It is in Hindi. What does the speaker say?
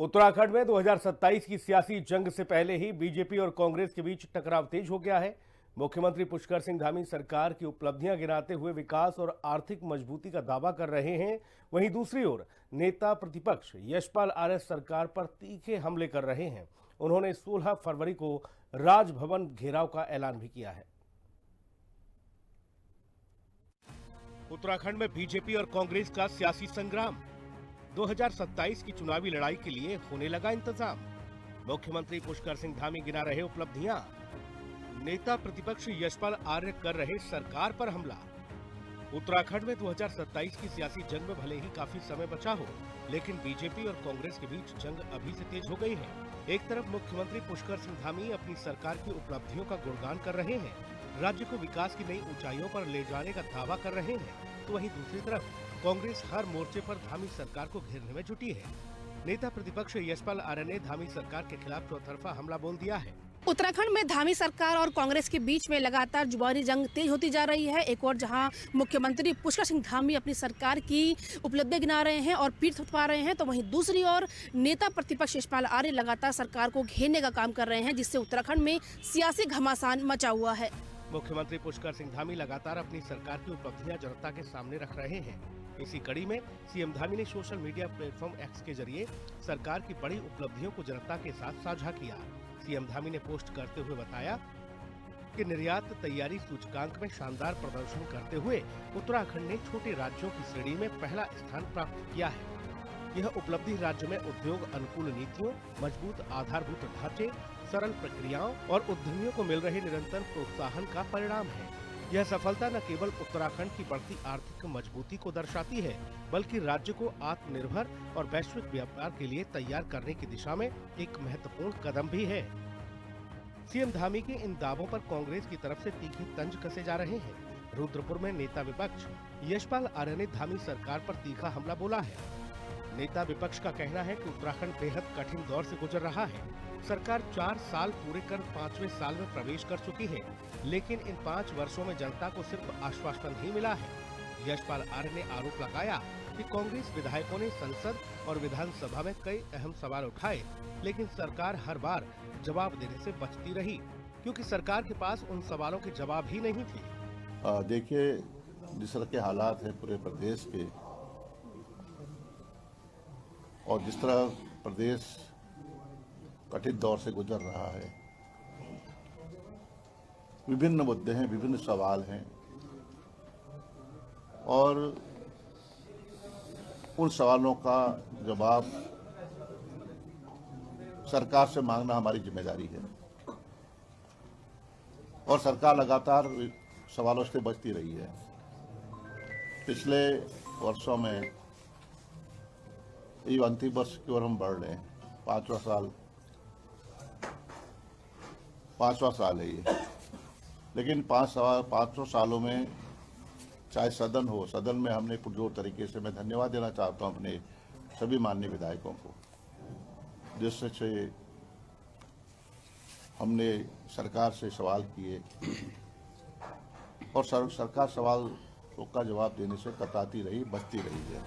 उत्तराखंड में 2027 की सियासी जंग से पहले ही बीजेपी और कांग्रेस के बीच टकराव तेज हो गया है। मुख्यमंत्री पुष्कर सिंह धामी सरकार की उपलब्धियां गिनाते हुए विकास और आर्थिक मजबूती का दावा कर रहे हैं। वहीं दूसरी ओर नेता प्रतिपक्ष यशपाल आर्य सरकार पर तीखे हमले कर रहे हैं। उन्होंने 16 फरवरी को राजभवन घेराव का ऐलान भी किया है। उत्तराखंड में बीजेपी और कांग्रेस का सियासी संग्राम। 2027 की चुनावी लड़ाई के लिए होने लगा इंतजाम। मुख्यमंत्री पुष्कर सिंह धामी गिना रहे उपलब्धियां। नेता प्रतिपक्ष यशपाल आर्य कर रहे सरकार पर हमला। उत्तराखंड में 2027 की सियासी जंग में भले ही काफी समय बचा हो, लेकिन बीजेपी और कांग्रेस के बीच जंग अभी से तेज हो गई है। एक तरफ मुख्यमंत्री पुष्कर सिंह धामी अपनी सरकार की उपलब्धियों का गुणगान कर रहे हैं, राज्य को विकास की नई ऊंचाइयों पर ले जाने का दावा कर रहे हैं, तो वहीं दूसरी तरफ कांग्रेस हर मोर्चे पर धामी सरकार को घेरने में जुटी है। नेता प्रतिपक्ष यशपाल आर्य ने धामी सरकार के खिलाफ चौतरफा हमला बोल दिया है। उत्तराखंड में धामी सरकार और कांग्रेस के बीच में लगातार जुबानी जंग तेज होती जा रही है। एक और जहां मुख्यमंत्री पुष्कर सिंह धामी अपनी सरकार की उपलब्धियां गिना रहे हैं और पीठ थपथपा रहे हैं, तो वहीं दूसरी ओर नेता प्रतिपक्ष यशपाल आर्य लगातार सरकार को घेरने का काम कर रहे हैं, जिससे उत्तराखंड में सियासी घमासान मचा हुआ है। मुख्यमंत्री पुष्कर सिंह धामी लगातार अपनी सरकार की उपलब्धियां जनता के सामने रख रहे हैं। इसी कड़ी में सीएम धामी ने सोशल मीडिया प्लेटफॉर्म एक्स के जरिए सरकार की बड़ी उपलब्धियों को जनता के साथ साझा किया। सीएम धामी ने पोस्ट करते हुए बताया कि निर्यात तैयारी सूचकांक में शानदार प्रदर्शन करते हुए उत्तराखंड ने छोटे राज्यों की श्रेणी में पहला स्थान प्राप्त किया है। यह उपलब्धि राज्य में उद्योग अनुकूल नीतियों, मजबूत आधारभूत ढांचे, सरल प्रक्रियाओं और उद्यमियों को मिल रहे निरंतर प्रोत्साहन का परिणाम है। यह सफलता न केवल उत्तराखंड की बढ़ती आर्थिक मजबूती को दर्शाती है, बल्कि राज्य को आत्मनिर्भर और वैश्विक व्यापार के लिए तैयार करने की दिशा में एक महत्वपूर्ण कदम भी है। सीएम धामी के इन दावों पर कांग्रेस की तरफ से तीखे तंज कसे जा रहे हैं। रुद्रपुर में नेता विपक्ष यशपाल आर्य ने धामी सरकार पर तीखा हमला बोला है। नेता विपक्ष का कहना है कि उत्तराखंड बेहद कठिन दौर से गुजर रहा है। सरकार 4 साल पूरे कर 5वें साल में प्रवेश कर चुकी है, लेकिन इन 5 वर्षों में जनता को सिर्फ आश्वासन ही मिला है। यशपाल आर्य ने आरोप लगाया कि कांग्रेस विधायकों ने संसद और विधानसभा में कई अहम सवाल उठाए, लेकिन सरकार हर बार जवाब देने से बचती रही, क्योंकि सरकार के पास उन सवालों के जवाब ही नहीं थे। देखिए, जिस तरह के हालात हैं पूरे प्रदेश के और जिस तरह प्रदेश कठिन दौर से गुजर रहा है, विभिन्न मुद्दे हैं, विभिन्न सवाल हैं और उन सवालों का जवाब सरकार से मांगना हमारी जिम्मेदारी है और सरकार लगातार सवालों से बचती रही है। पिछले वर्षों में ये अंतिम वर्ष की ओर हम बढ़ रहे हैं, 5वां साल है ये, लेकिन 500 सालों में चाहे सदन हो, सदन में हमने पुरजोर तरीके से, मैं धन्यवाद देना चाहता हूं अपने सभी माननीय विधायकों को, जिससे हमने सरकार से सवाल किए और सरकार सवाल का जवाब देने से कतराती रही, बचती रही है।